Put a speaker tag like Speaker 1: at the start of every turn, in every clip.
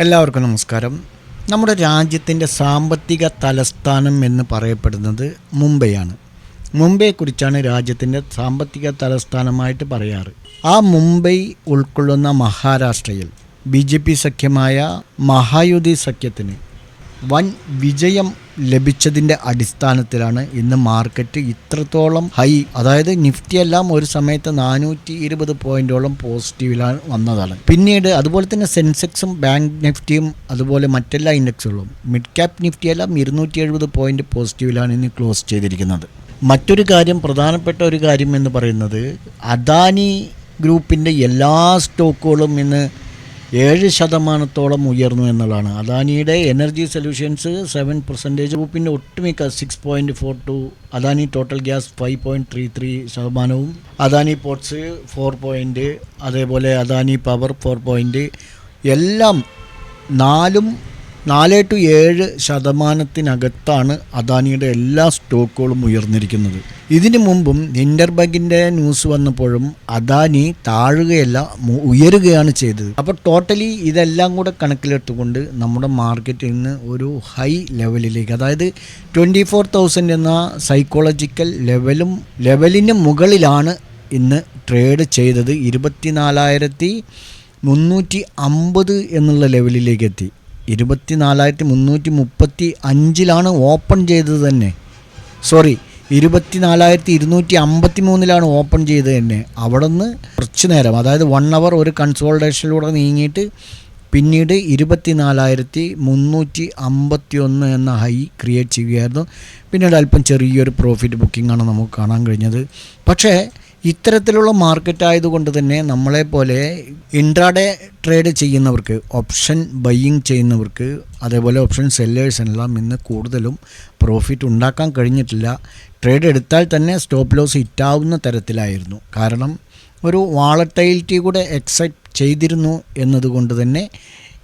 Speaker 1: എല്ലാവർക്കും നമസ്കാരം. നമ്മുടെ രാജ്യത്തിൻ്റെ സാമ്പത്തിക തലസ്ഥാനം എന്ന് പറയപ്പെടുന്നത് മുംബൈയാണ്. മുംബൈയെക്കുറിച്ചാണ് രാജ്യത്തിൻ്റെ സാമ്പത്തിക തലസ്ഥാനമായിട്ട് പറയാറ്. ആ മുംബൈ ഉൾക്കൊള്ളുന്ന മഹാരാഷ്ട്രയിൽ BJP സഖ്യമായ മഹായുതി സഖ്യത്തിന് വൻ വിജയം ലഭിച്ചതിൻ്റെ അടിസ്ഥാനത്തിലാണ് ഇന്ന് മാർക്കറ്റ് ഇത്രത്തോളം ഹൈ, അതായത് നിഫ്റ്റി എല്ലാം ഒരു സമയത്ത് 420 പോയിന്റോളം പോസിറ്റീവിലാണ് വന്നതാണ്. പിന്നീട് അതുപോലെ തന്നെ സെൻസെക്സും ബാങ്ക് നിഫ്റ്റിയും അതുപോലെ മറ്റെല്ലാ ഇൻഡെക്സുകളും മിഡ് ക്യാപ് നിഫ്റ്റി എല്ലാം 270 പോയിന്റ് പോസിറ്റീവിലാണ് ഇന്ന് ക്ലോസ് ചെയ്തിരിക്കുന്നത്. മറ്റൊരു കാര്യം, പ്രധാനപ്പെട്ട ഒരു കാര്യം എന്ന് പറയുന്നത് അദാനി ഗ്രൂപ്പിൻ്റെ എല്ലാ സ്റ്റോക്കുകളും ഇന്ന് 7% ഉയർന്നു എന്നുള്ളതാണ്. അദാനിയുടെ എനർജി സൊല്യൂഷൻസ് 7%, ഗ്രൂപ്പിൻ്റെ ഒട്ടുമിക്ക 6.42%, Adani total gas 5.33%, Adani ports 4%, അതേപോലെ അദാനി പവർ 4%, എല്ലാം 4 to 7% അദാനിയുടെ എല്ലാ സ്റ്റോക്കുകളും ഉയർന്നിരിക്കുന്നത്. ഇതിനു മുമ്പും ഇൻ്റർബാങ്കിൻ്റെ ന്യൂസ് വന്നപ്പോഴും അദാനി താഴുകയല്ല ഉയരുകയാണ് ചെയ്തത്. അപ്പോൾ ടോട്ടലി ഇതെല്ലാം കൂടെ കണക്കിലെടുത്തുകൊണ്ട് നമ്മുടെ മാർക്കറ്റിൽ നിന്ന് ഒരു ഹൈ ലെവലിലേക്ക്, അതായത് 24,000 എന്ന സൈക്കോളജിക്കൽ ലെവലിന് മുകളിലാണ് ഇന്ന് ട്രേഡ് ചെയ്തത്. 24,350 എന്നുള്ള ലെവലിലേക്ക് എത്തി. 24,335 ഓപ്പൺ ചെയ്തത് തന്നെ. 24,253 ഓപ്പൺ ചെയ്തത് തന്നെ. അവിടെ നിന്ന് കുറച്ച് നേരം, അതായത് 1 അവർ ഒരു കൺസോൾട്ടേഷനിലൂടെ നീങ്ങിയിട്ട് പിന്നീട് 24,351 എന്ന ഹൈ ക്രിയേറ്റ് ചെയ്യുകയായിരുന്നു. പിന്നീട് അല്പം ചെറിയൊരു പ്രോഫിറ്റ് ബുക്കിംഗാണ് നമുക്ക് കാണാൻ കഴിഞ്ഞത്. പക്ഷേ ഇത്തരത്തിലുള്ള മാർക്കറ്റ് ആയതുകൊണ്ട് തന്നെ നമ്മളെപ്പോലെ ഇൻട്രാഡേ ട്രേഡ് ചെയ്യുന്നവർക്ക്, ഓപ്ഷൻ ബയ്യിങ് ചെയ്യുന്നവർക്ക്, അതേപോലെ ഓപ്ഷൻ സെല്ലേഴ്സിനെല്ലാം ഇന്ന് കൂടുതലും പ്രോഫിറ്റ് ഉണ്ടാക്കാൻ കഴിഞ്ഞിട്ടില്ല. ട്രേഡ് എടുത്താൽ തന്നെ സ്റ്റോപ്പ് ലോസ് ഹിറ്റാവുന്ന തരത്തിലായിരുന്നു. കാരണം ഒരു വാളറ്റൈലിറ്റി കൂടെ എക്സെപ്റ്റ് ചെയ്തിരുന്നു എന്നതുകൊണ്ട് തന്നെ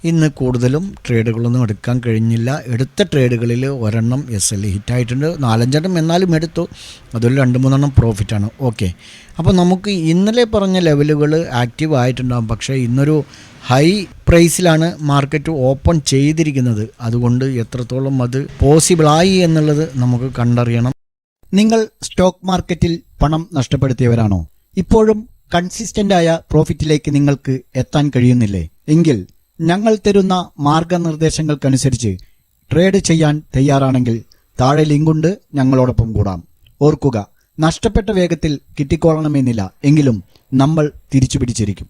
Speaker 1: ഇന്ന് കൂടുതലും ട്രേഡുകളൊന്നും എടുക്കാൻ കഴിഞ്ഞില്ല. എടുത്ത ട്രേഡുകളിൽ ഒരെണ്ണം SL ഹിറ്റായിട്ടുണ്ട്, 4-5 എന്നാലും എടുത്തു. അതിൽ 2-3 പ്രോഫിറ്റാണ്. ഓക്കെ, അപ്പോൾ നമുക്ക് ഇന്നലെ പറഞ്ഞ ലെവലുകൾ ആക്റ്റീവ് ആയിട്ടുണ്ടാകും. പക്ഷേ ഇന്നൊരു ഹൈ പ്രൈസിലാണ് മാർക്കറ്റ് ഓപ്പൺ ചെയ്തിരിക്കുന്നത്. അതുകൊണ്ട് എത്രത്തോളം അത് പോസിബിളായി എന്നുള്ളത് നമുക്ക് കണ്ടറിയണം. നിങ്ങൾ സ്റ്റോക്ക് മാർക്കറ്റിൽ പണം നഷ്ടപ്പെടുത്തിയവരാണോ? ഇപ്പോഴും കൺസിസ്റ്റൻ്റായ പ്രോഫിറ്റിലേക്ക് നിങ്ങൾക്ക് എത്താൻ കഴിയുന്നില്ലേ? എങ്കിൽ ഞങ്ങൾ തരുന്ന മാർഗനിർദ്ദേശങ്ങൾക്കനുസരിച്ച് ട്രേഡ് ചെയ്യാൻ തയ്യാറാണെങ്കിൽ താഴെ ലിങ്കുണ്ട്, ഞങ്ങളോടൊപ്പം കൂടാം. ഓർക്കുക, നഷ്ടപ്പെട്ട വേഗത്തിൽ കിട്ടിക്കോളണമെന്നില്ല, എങ്കിലും നമ്മൾ തിരിച്ചു പിടിച്ചിരിക്കും.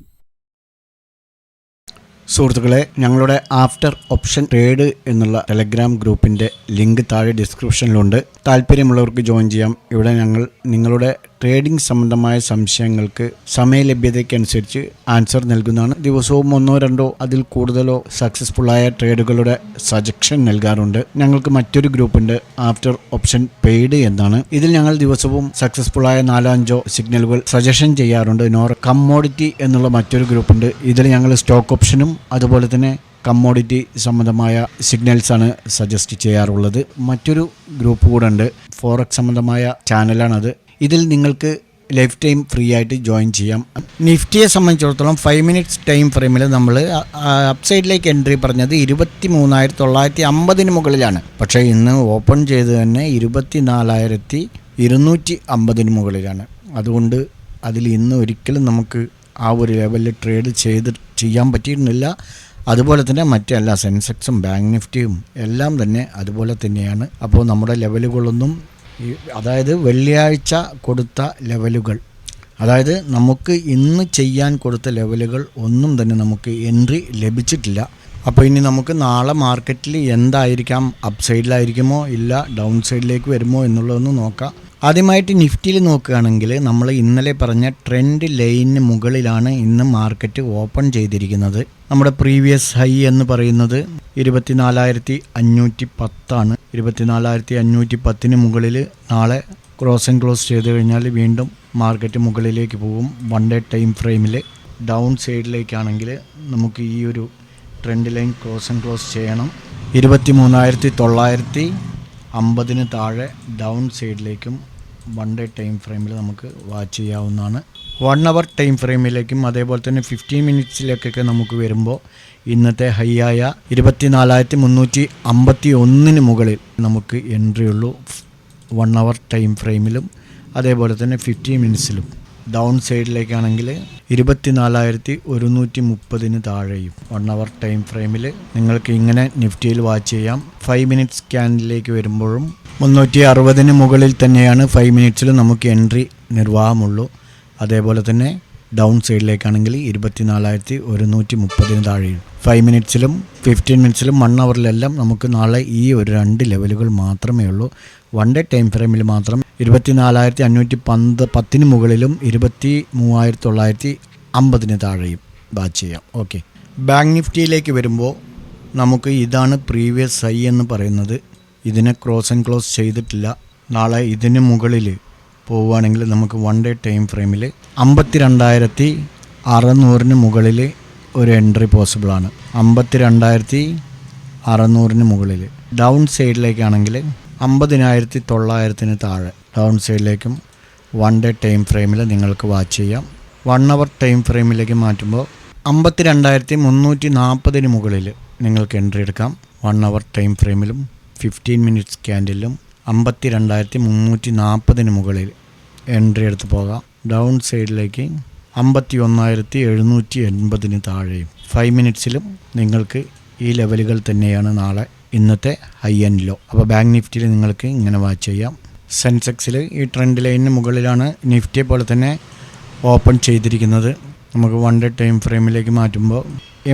Speaker 1: സുഹൃത്തുക്കളെ, ഞങ്ങളുടെ ആഫ്റ്റർ ഓപ്ഷൻ ട്രേഡ് എന്നുള്ള ടെലഗ്രാം ഗ്രൂപ്പിൻ്റെ ലിങ്ക് താഴെ ഡിസ്ക്രിപ്ഷനിലുണ്ട്. താല്പര്യമുള്ളവർക്ക് ജോയിൻ ചെയ്യാം. ഇവിടെ ഞങ്ങൾ നിങ്ങളുടെ ട്രേഡിംഗ് സംബന്ധമായ സംശയങ്ങൾക്ക് സമയലഭ്യതയ്ക്കനുസരിച്ച് ആൻസർ നൽകുന്നതാണ്. ദിവസവും 1-2 അതിൽ കൂടുതലോ സക്സസ്ഫുള്ളായ ട്രേഡുകളുടെ സജഷൻ നൽകാറുണ്ട്. ഞങ്ങൾക്ക് മറ്റൊരു ഗ്രൂപ്പുണ്ട്, ആഫ്റ്റർ ഓപ്ഷൻ പെയ്ഡ് എന്നാണ്. ഇതിൽ ഞങ്ങൾ ദിവസവും സക്സസ്ഫുള്ളായ 4-5 സിഗ്നലുകൾ സജഷൻ ചെയ്യാറുണ്ട്. കമ്മോഡിറ്റി എന്നുള്ള മറ്റൊരു ഗ്രൂപ്പുണ്ട്. ഇതിൽ ഞങ്ങൾ സ്റ്റോക്ക് ഓപ്ഷനും അതുപോലെ തന്നെ കമ്മോഡിറ്റി സംബന്ധമായ സിഗ്നൽസാണ് സജസ്റ്റ് ചെയ്യാറുള്ളത്. മറ്റൊരു ഗ്രൂപ്പ് കൂടെ ഉണ്ട്, ഫോറക്സ് സംബന്ധമായ ചാനലാണത്. ഇതിൽ നിങ്ങൾക്ക് ലൈഫ് ടൈം ഫ്രീ ആയിട്ട് ജോയിൻ ചെയ്യാം. നിഫ്റ്റിയെ സംബന്ധിച്ചിടത്തോളം 5 മിനിറ്റ്സ് ടൈം ഫ്രെയിമിൽ നമ്മൾ അപ്സൈഡിലേക്ക് എൻട്രി പറഞ്ഞത് 23,950 മുകളിലാണ്. പക്ഷേ ഇന്ന് ഓപ്പൺ ചെയ്ത് തന്നെ 24,250 മുകളിലാണ്. അതുകൊണ്ട് അതിൽ ഇന്ന് ഒരിക്കലും നമുക്ക് ആ ഒരു ലെവലിൽ ട്രേഡ് ചെയ്യാൻ പറ്റിയിരുന്നില്ല. അതുപോലെ തന്നെ മറ്റെല്ലാ സെൻസെക്സും ബാങ്ക് നിഫ്റ്റിയും എല്ലാം തന്നെ അതുപോലെ തന്നെയാണ്. അപ്പോൾ നമ്മുടെ ലെവലുകളൊന്നും, അതായത് വെള്ളിയാഴ്ച കൊടുത്ത ലെവലുകൾ, അതായത് നമുക്ക് ഇന്ന് ചെയ്യാൻ കൊടുത്ത ലെവലുകൾ ഒന്നും തന്നെ നമുക്ക് എൻട്രി ലഭിച്ചിട്ടില്ല. അപ്പോൾ ഇനി നമുക്ക് നാളെ മാർക്കറ്റിൽ എന്തായിരിക്കാം, അപ്പ് സൈഡിലായിരിക്കുമോ ഇല്ല ഡൗൺ സൈഡിലേക്ക് വരുമോ എന്നുള്ളതൊന്ന് നോക്കാം. ആദ്യമായിട്ട് നിഫ്റ്റിയിൽ നോക്കുകയാണെങ്കിൽ നമ്മൾ ഇന്നലെ പറഞ്ഞ ട്രെൻഡ് ലൈനിന് മുകളിലാണ് ഇന്ന് മാർക്കറ്റ് ഓപ്പൺ ചെയ്തിരിക്കുന്നത്. നമ്മുടെ പ്രീവിയസ് ഹൈ എന്ന് പറയുന്നത് 24,510 24,510 മുകളിൽ നാളെ ക്ലോസ് ചെയ്ത് കഴിഞ്ഞാൽ വീണ്ടും മാർക്കറ്റ് മുകളിലേക്ക് പോകും. 1 ഡേ ടൈം ഫ്രെയിമിൽ ഡൗൺ സൈഡിലേക്കാണെങ്കിൽ നമുക്ക് ഈ ഒരു ട്രെൻഡ് ലൈൻ ക്ലോസ് ചെയ്യണം. 23,950 താഴെ ഡൗൺ സൈഡിലേക്കും 1 ഡേ ടൈം ഫ്രെയിമിൽ നമുക്ക് വാച്ച് ചെയ്യാവുന്നതാണ്. 1 അവർ ടൈം ഫ്രെയിമിലേക്കും അതേപോലെ തന്നെ 15 മിനിറ്റ്സിലേക്കൊക്കെ നമുക്ക് വരുമ്പോൾ ഇന്നത്തെ ഹൈ ആയ 24,351 മുകളിൽ നമുക്ക് എൻട്രി ഉള്ളൂ. 1 അവർ ടൈം ഫ്രെയിമിലും അതേപോലെ തന്നെ 15 മിനിറ്റ്സിലും. ഡൗൺ സൈഡിലേക്കാണെങ്കിൽ 24,130 താഴെയും 1 അവർ ടൈം ഫ്രെയിമിൽ നിങ്ങൾക്ക് ഇങ്ങനെ നിഫ്റ്റിയിൽ വാച്ച് ചെയ്യാം. 5 മിനിറ്റ്സ് സ്കാനിലേക്ക് വരുമ്പോഴും 360 മുകളിൽ തന്നെയാണ് 5 മിനിറ്റ്സിൽ നമുക്ക് എൻട്രി നിർവാഹമുള്ളൂ. അതേപോലെ തന്നെ ഡൗൺ സൈഡിലേക്കാണെങ്കിൽ 24,130 താഴെയും 5 മിനിറ്റ്സിലും 15 മിനിറ്റ്സിലും 1 അവറിലെല്ലാം നമുക്ക് നാളെ ഈ ഒരു 2 ലെവലുകൾ മാത്രമേ ഉള്ളൂ. 1 ഡേ ടൈം ഫ്രെയിമിൽ മാത്രം 24,510 മുകളിലും 23,950 താഴെയും വാച്ച് ചെയ്യാം. ഓക്കെ, ബാങ്ക് നിഫ്റ്റിയിലേക്ക് വരുമ്പോൾ നമുക്ക് ഇതാണ് പ്രീവിയസ് ഹൈ എന്ന് പറയുന്നത്. ഇതിനെ ക്രോസ് ആൻഡ് ക്ലോസ് ചെയ്തിട്ടില്ല. നാളെ ഇതിന് മുകളിൽ പോവുകയാണെങ്കിൽ നമുക്ക് 1 ഡേ ടൈം ഫ്രെയിമിൽ 52,600 മുകളിൽ ഒരു എൻട്രി പോസിബിളാണ്. 52,600 മുകളിൽ. ഡൗൺ സൈഡിലേക്കാണെങ്കിൽ 50,900 താഴെ ഡൗൺ സൈഡിലേക്കും 1 ഡേ ടൈം ഫ്രെയിമിൽ നിങ്ങൾക്ക് വാച്ച് ചെയ്യാം. 1 അവർ ടൈം ഫ്രെയിമിലേക്ക് മാറ്റുമ്പോൾ 52,340 മുകളിൽ നിങ്ങൾക്ക് എൻട്രി എടുക്കാം. 1 അവർ ടൈം ഫ്രെയിമിലും 15 മിനിറ്റ്സ് ക്യാൻഡിലും 52,340 മുകളിൽ എൻട്രി എടുത്ത് പോകാം. ഡൗൺ സൈഡിലേക്ക് 51,780 താഴെയും 5 മിനിറ്റ്സിലും നിങ്ങൾക്ക് ഈ ലെവലുകൾ തന്നെയാണ് നാളെ ഇന്നത്തെ ഹൈ ആൻഡ് ലോ. അപ്പോൾ ബാങ്ക് നിഫ്റ്റിയിൽ നിങ്ങൾക്ക് ഇങ്ങനെ വാച്ച് ചെയ്യാം. സെൻസെക്സിൽ ഈ ട്രെൻഡ് ലൈനിന് മുകളിലാണ് നിഫ്റ്റിയെ പോലെ തന്നെ ഓപ്പൺ ചെയ്തിരിക്കുന്നത്. നമുക്ക് 1 ഡേ ടൈം ഫ്രെയിമിലേക്ക് മാറ്റുമ്പോൾ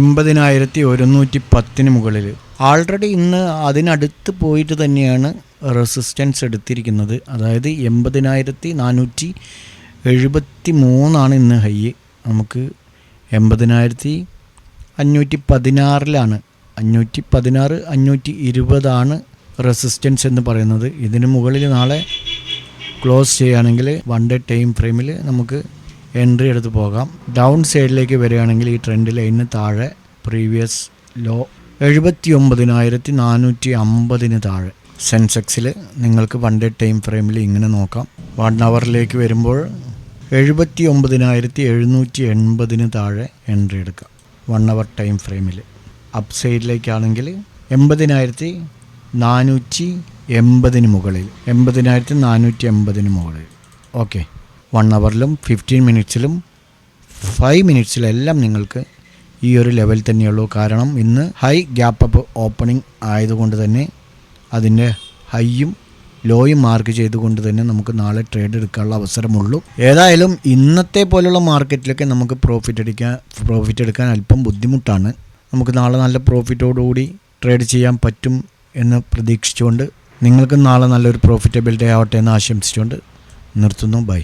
Speaker 1: 80,110 മുകളിൽ ആൾറെഡി ഇന്ന് അതിനടുത്ത് പോയിട്ട് തന്നെയാണ് റെസിസ്റ്റൻസ് എടുത്തിരിക്കുന്നത്. അതായത് 80,473 ഇന്ന് ഹൈ. നമുക്ക് 80,516 516 520 റെസിസ്റ്റൻസ് എന്ന് പറയുന്നത്. ഇതിന് മുകളിൽ നാളെ ക്ലോസ് ചെയ്യുകയാണെങ്കിൽ 1 ഡേ ടൈം ഫ്രെയിമിൽ നമുക്ക് എൻട്രി എടുത്ത് പോകാം. ഡൗൺ സൈഡിലേക്ക് വരികയാണെങ്കിൽ ഈ ട്രെൻഡ് ലൈനിന് താഴെ പ്രീവിയസ് ലോ 79,450 താഴെ. സെൻസെക്സിൽ നിങ്ങൾക്ക് 1 ഡേ ടൈം ഫ്രെയിമിൽ ഇങ്ങനെ നോക്കാം. 1 അവറിലേക്ക് വരുമ്പോൾ 79,780 താഴെ എൻട്രി എടുക്കാം 1 അവർ ടൈം ഫ്രെയിമിൽ. അപ്പ് സൈഡിലേക്കാണെങ്കിൽ 80,480 മുകളിൽ 80,480 മുകളിൽ. ഓക്കെ, 1 അവറിലും 15 മിനിറ്റ്സിലും 5 മിനിറ്റ്സിലെല്ലാം നിങ്ങൾക്ക് ഈ ഒരു ലെവൽ തന്നെയുള്ളൂ. കാരണം ഇന്ന് ഹൈ ഗ്യാപ്പ് അപ്പ് ഓപ്പണിംഗ് ആയതുകൊണ്ട് തന്നെ അതിൻ്റെ ഹൈയും ലോയും മാർക്ക് ചെയ്തുകൊണ്ട് തന്നെ നമുക്ക് നാളെ ട്രേഡ് എടുക്കാനുള്ള അവസരമുള്ളൂ. ഏതായാലും ഇന്നത്തെ പോലുള്ള മാർക്കറ്റിലൊക്കെ നമുക്ക് പ്രോഫിറ്റ് എടുക്കാൻ അല്പം ബുദ്ധിമുട്ടാണ്. നമുക്ക് നാളെ നല്ല പ്രോഫിറ്റോടുകൂടി ട്രേഡ് ചെയ്യാൻ പറ്റും എന്ന് പ്രതീക്ഷിച്ചുകൊണ്ട് നിങ്ങൾക്ക് നാളെ നല്ലൊരു പ്രോഫിറ്റബിൾ ഡേ ആവട്ടെ എന്ന് ആശംസിച്ചുകൊണ്ട് നിർത്തുന്നു. ബൈ.